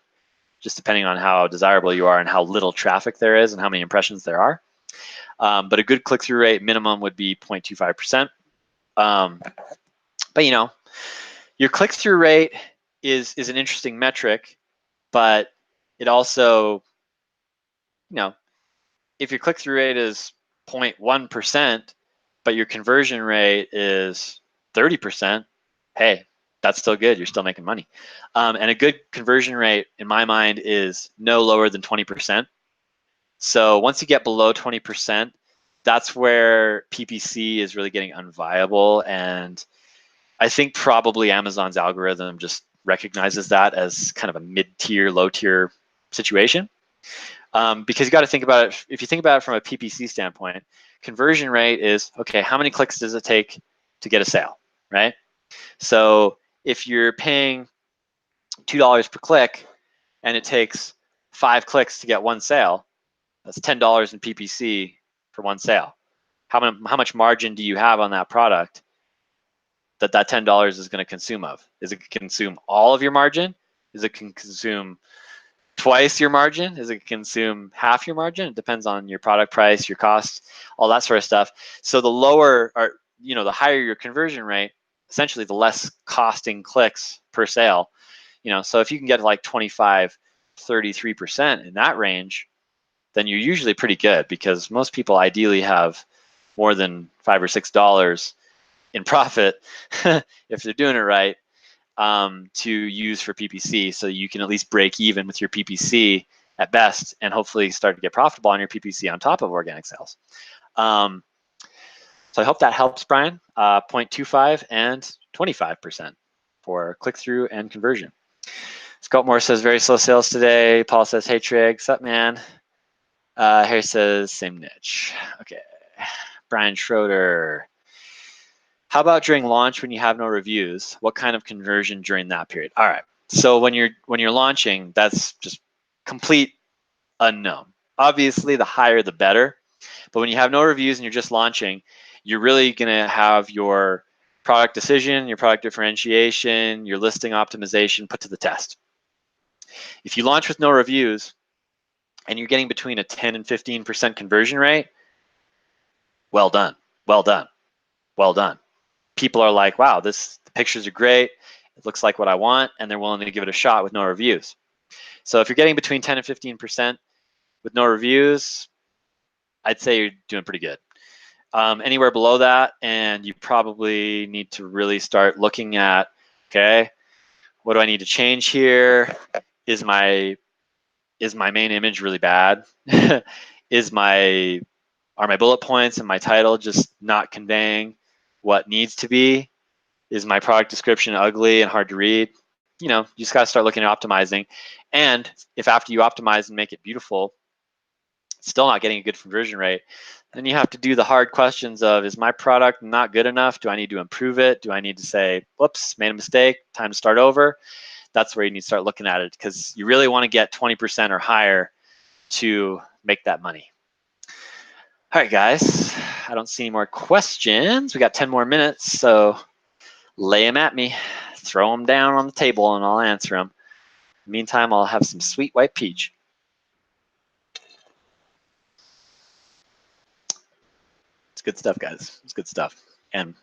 just depending on how desirable you are and how little traffic there is and how many impressions there are. But a good click-through rate minimum would be 0.25%. But you know, your click-through rate is an interesting metric, but it also, you know, if your click-through rate is 0.1%, but your conversion rate is 30%, hey, that's still good. You're still making money. And a good conversion rate, in my mind, is no lower than 20%. So once you get below 20%, that's where PPC is really getting unviable. And I think probably Amazon's algorithm just recognizes that as kind of a mid-tier, low-tier situation. Because you got to think about it, if you think about it from a PPC standpoint, conversion rate is, okay, how many clicks does it take to get a sale, right? So if you're paying $2 per click and it takes 5 clicks to get one sale, that's $10 in PPC for one sale. How much margin do you have on that product that $10 is going to consume of? Is it consume all of your margin? Is it consume twice your margin? Is it consume half your margin? It depends on your product price, your cost, all that sort of stuff. So the lower, or the higher your conversion rate, essentially the less costing clicks per sale. So if you can get like 25, 33% in that range, then you're usually pretty good, because most people ideally have more than $5 or $6 in profit if they're doing it right, to use for PPC, so you can at least break even with your PPC at best and hopefully start to get profitable on your PPC on top of organic sales. So I hope that helps, Brian. 0.25 and 25% for click-through and conversion. Scott Moore says, very slow sales today. Paul says, hey, Trig, what's up, man? Harry says, same niche. Okay. Brian Schroeder. How about during launch when you have no reviews? What kind of conversion during that period? All right. So when you're launching, that's just complete unknown. Obviously, the higher the better. But when you have no reviews and you're just launching, you're really going to have your product decision, your product differentiation, your listing optimization put to the test. If you launch with no reviews and you're getting between a 10 and 15% conversion rate, well done, well done, well done. People are like, wow, the pictures are great. It looks like what I want, and they're willing to give it a shot with no reviews. So if you're getting between 10 and 15% with no reviews, I'd say you're doing pretty good. Anywhere below that, and you probably need to really start looking at, okay, what do I need to change here? Is my main image really bad? Are my bullet points and my title just not conveying what needs to be? Is my product description ugly and hard to read? You just got to start looking at optimizing. And if after you optimize and make it beautiful, still not getting a good conversion rate, then you have to do the hard questions of, is my product not good enough? Do I need to improve it? Do I need to say, whoops, made a mistake, time to start over? That's where you need to start looking at it, because you really want to get 20% or higher to make that money. All right, guys, I don't see any more questions. We got 10 more minutes, so lay them at me. Throw them down on the table and I'll answer them. In the meantime, I'll have some sweet white peach. It's good stuff, guys. It's good stuff. And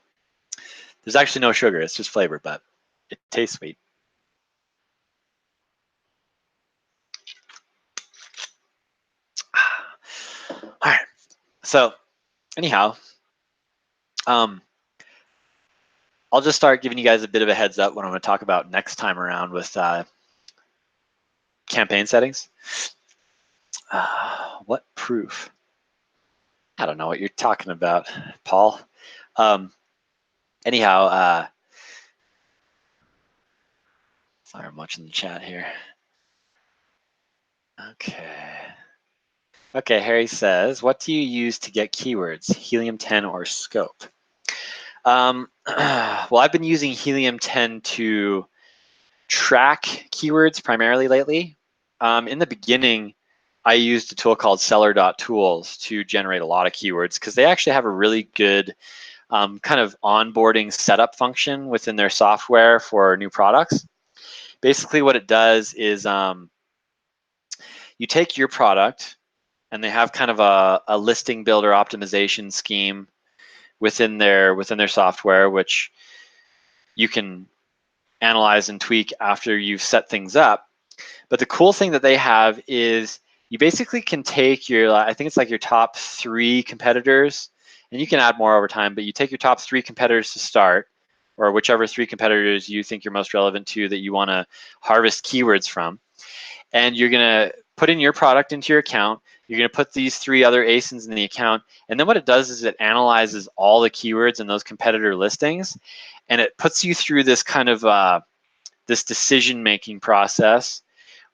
there's actually no sugar. It's just flavor, but it tastes sweet. All right. So anyhow, I'll just start giving you guys a bit of a heads up what I'm going to talk about next time around with campaign settings. What proof? I don't know what you're talking about, Paul. Anyhow, sorry, I'm watching the chat here. Okay, Harry says, what do you use to get keywords, Helium-10 or Scope? Well, I've been using Helium-10 to track keywords primarily lately. In the beginning, I used a tool called seller.tools to generate a lot of keywords because they actually have a really good kind of onboarding setup function within their software for new products. Basically what it does is you take your product, and they have kind of a listing builder optimization scheme within their software, which you can analyze and tweak after you've set things up. But the cool thing that they have is you basically can take your, I think it's like your top 3 competitors, and you can add more over time, but you take your top 3 competitors to start, or whichever 3 competitors you think you're most relevant to that you want to harvest keywords from. And you're going to put in your product into your account. You're going to put these 3 other ASINs in the account. And then what it does is it analyzes all the keywords in those competitor listings. And it puts you through this kind of this decision-making process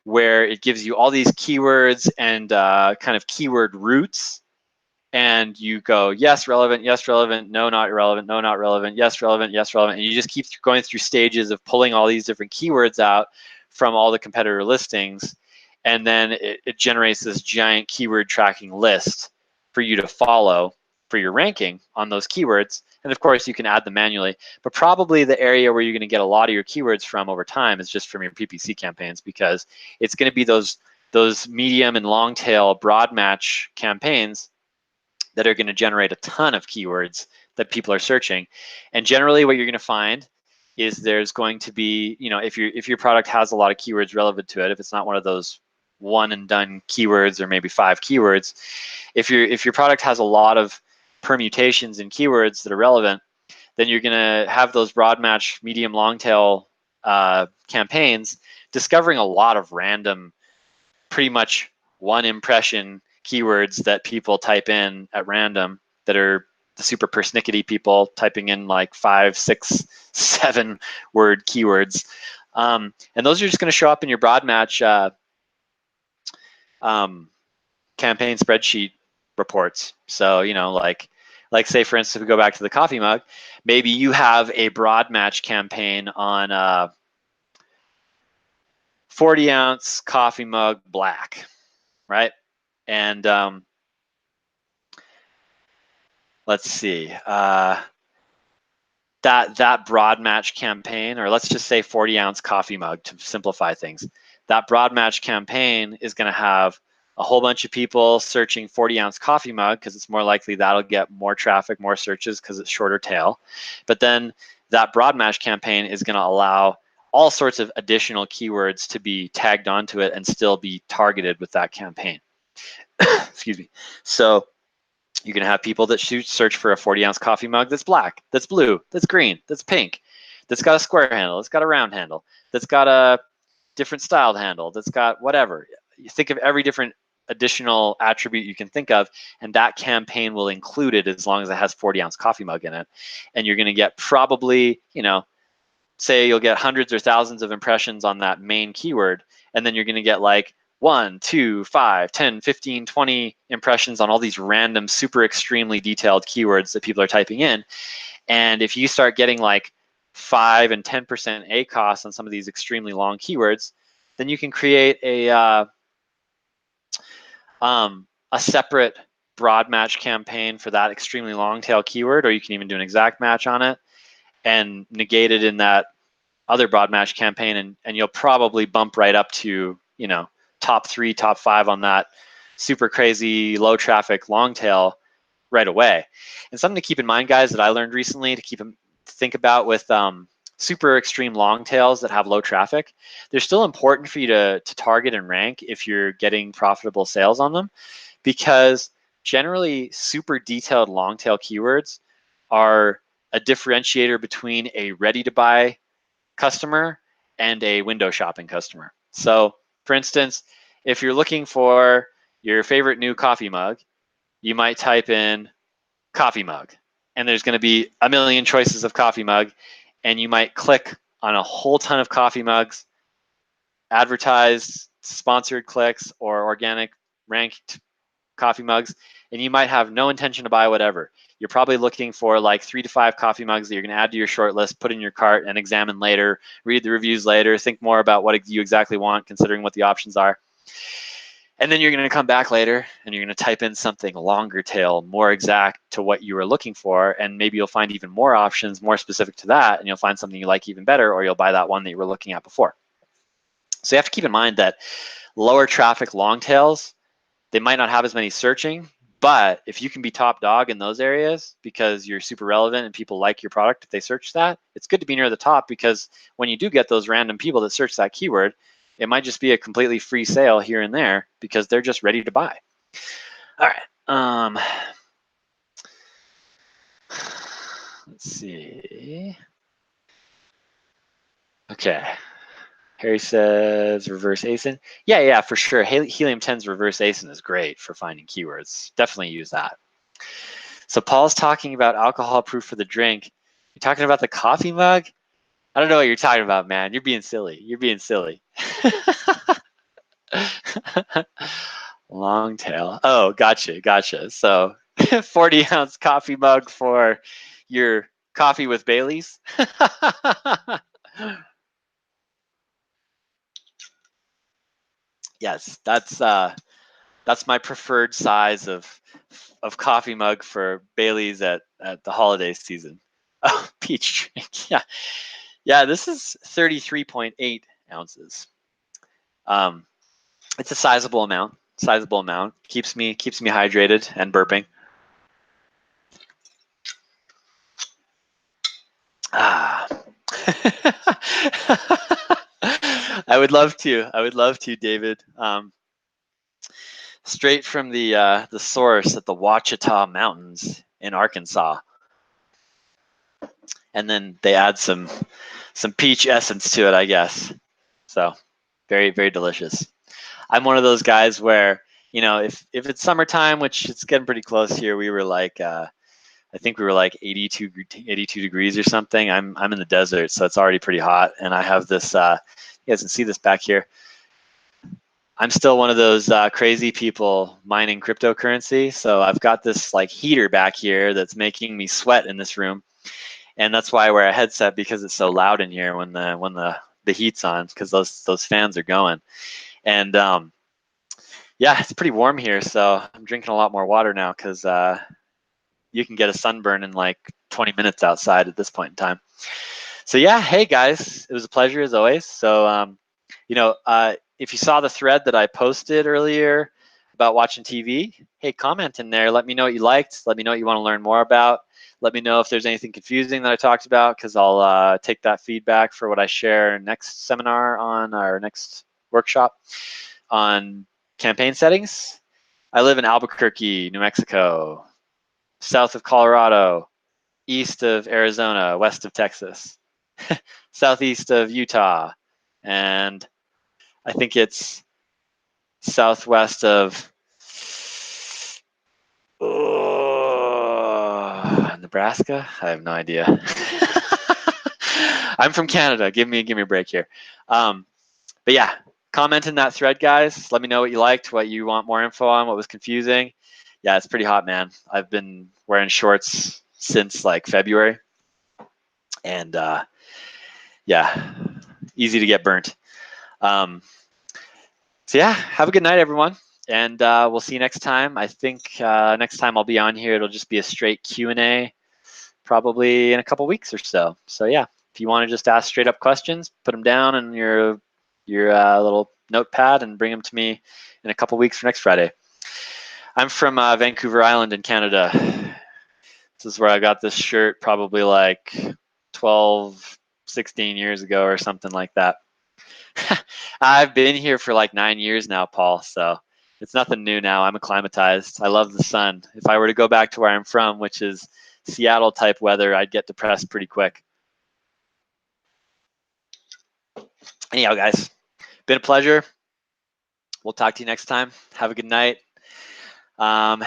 where it gives you all these keywords and kind of keyword roots. And you go, yes, relevant, no, not relevant, no, not relevant, yes, relevant, and you just keep going through stages of pulling all these different keywords out from all the competitor listings, and then it generates this giant keyword tracking list for you to follow for your ranking on those keywords. And of course, you can add them manually, but probably the area where you're going to get a lot of your keywords from over time is just from your PPC campaigns, because it's going to be those medium and long tail broad match campaigns that are going to generate a ton of keywords that people are searching. And generally what you're going to find is there's going to be, if your product has a lot of keywords relevant to it, if it's not one of those one and done keywords or maybe 5 keywords, if your product has a lot of permutations in keywords that are relevant, then you're going to have those broad match medium long tail campaigns discovering a lot of random, pretty much one impression keywords that people type in at random that are the super persnickety people typing in like 5, 6, 7 word keywords. And those are just going to show up in your broad match campaign spreadsheet reports. So, like say for instance, if we go back to the coffee mug, maybe you have a broad match campaign on 40 ounce coffee mug black, right? And let's see, that broad match campaign, or let's just say 40 ounce coffee mug to simplify things. That broad match campaign is going to have a whole bunch of people searching 40 ounce coffee mug because it's more likely that'll get more traffic, more searches because it's shorter tail. But then that broad match campaign is going to allow all sorts of additional keywords to be tagged onto it and still be targeted with that campaign. Excuse me. So you're going to have people that search for a 40 ounce coffee mug that's black, that's blue, that's green, that's pink, that's got a square handle, that's got a round handle, that's got a different styled handle, that's got whatever. You think of every different additional attribute you can think of, and that campaign will include it as long as it has 40 ounce coffee mug in it. And you're going to get probably, say you'll get hundreds or thousands of impressions on that main keyword, and then you're going to get like 1, 2, 5, 10, 15, 20 impressions on all these random, super extremely detailed keywords that people are typing in. And if you start getting like 5 and 10% ACoS on some of these extremely long keywords, then you can create a separate broad match campaign for that extremely long tail keyword, or you can even do an exact match on it and negate it in that other broad match campaign, and you'll probably bump right up to, top 3, top 5 on that super crazy low traffic long tail right away. And something to keep in mind, guys, that I learned recently to think about with super extreme long tails that have low traffic, they're still important for you to target and rank if you're getting profitable sales on them, because generally super detailed long tail keywords are a differentiator between a ready-to-buy customer and a window shopping customer. So, for instance, if you're looking for your favorite new coffee mug, you might type in coffee mug, and there's going to be a million choices of coffee mug, and you might click on a whole ton of coffee mugs, advertised, sponsored clicks, or organic ranked coffee mugs, and you might have no intention to buy whatever. You're probably looking for like 3 to 5 coffee mugs that you're going to add to your short list, put in your cart, and examine later, read the reviews later, think more about what you exactly want, considering what the options are. And then you're going to come back later and you're going to type in something longer tail, more exact to what you were looking for, and maybe you'll find even more options more specific to that, and you'll find something you like even better, or you'll buy that one that you were looking at before. So you have to keep in mind that lower traffic long tails, they might not have as many searching, but if you can be top dog in those areas because you're super relevant and people like your product if they search that, it's good to be near the top, because when you do get those random people that search that keyword, it might just be a completely free sale here and there because they're just ready to buy. All right. Let's see. Okay. Harry says reverse ASIN. Yeah, for sure. Helium 10's reverse ASIN is great for finding keywords. Definitely use that. So Paul's talking about alcohol proof for the drink. You're talking about the coffee mug? I don't know what you're talking about, man. You're being silly. You're being silly. Long tail. Oh, gotcha. So 40-ounce coffee mug for your coffee with Baileys. Yes, that's my preferred size of coffee mug for Baileys at the holiday season. Oh, peach drink. Yeah. This is 33.8 ounces. It's a sizable amount. Keeps me hydrated and burping. Ah. I would love to, David. Straight from the source at the Ouachita Mountains in Arkansas, and then they add some peach essence to it, I guess. So very, very delicious. I'm one of those guys where, if it's summertime, which it's getting pretty close here, we were like, I think we were like 82 degrees or something. I'm in the desert, so it's already pretty hot, and I have this. You guys can see this back here. I'm still one of those crazy people mining cryptocurrency, so I've got this like heater back here that's making me sweat in this room, and that's why I wear a headset, because it's so loud in here when the heat's on, because those fans are going. And yeah, it's pretty warm here, so I'm drinking a lot more water now, because you can get a sunburn in like 20 minutes outside at this point in time. So yeah, hey guys, it was a pleasure as always. So if you saw the thread that I posted earlier about watching TV, hey, comment in there. Let me know what you liked. Let me know what you want to learn more about. Let me know if there's anything confusing that I talked about, because I'll take that feedback for what I share next seminar on our next workshop on campaign settings. I live in Albuquerque, New Mexico, south of Colorado, east of Arizona, west of Texas, southeast of Utah, and I think it's southwest of Nebraska. I have no idea. I'm from Canada. Give me a break here. But yeah, comment in that thread, guys. Let me know what you liked, what you want more info on, what was confusing. Yeah, it's pretty hot, man. I've been wearing shorts since like February, and yeah, easy to get burnt. So yeah, have a good night, everyone, and we'll see you next time. I think next time I'll be on here, it'll just be a straight Q&A, probably in a couple weeks or so. So yeah, if you want to just ask straight up questions, put them down in your little notepad and bring them to me in a couple weeks for next Friday. I'm from Vancouver Island in Canada. This is where I got this shirt probably like 12, 16 years ago or something like that. I've been here for like 9 years now, Paul, so it's nothing new now. I'm acclimatized. I love the sun. If I were to go back to where I'm from, which is Seattle type weather, I'd get depressed pretty quick. Anyhow, guys, been a pleasure. We'll talk to you next time. Have a good night. And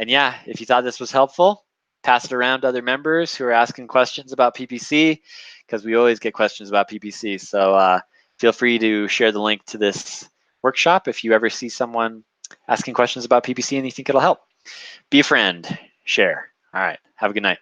yeah, if you thought this was helpful, pass it around to other members who are asking questions about PPC, because we always get questions about PPC. So feel free to share the link to this workshop if you ever see someone asking questions about PPC and you think it'll help. Be a friend, share. All right, have a good night.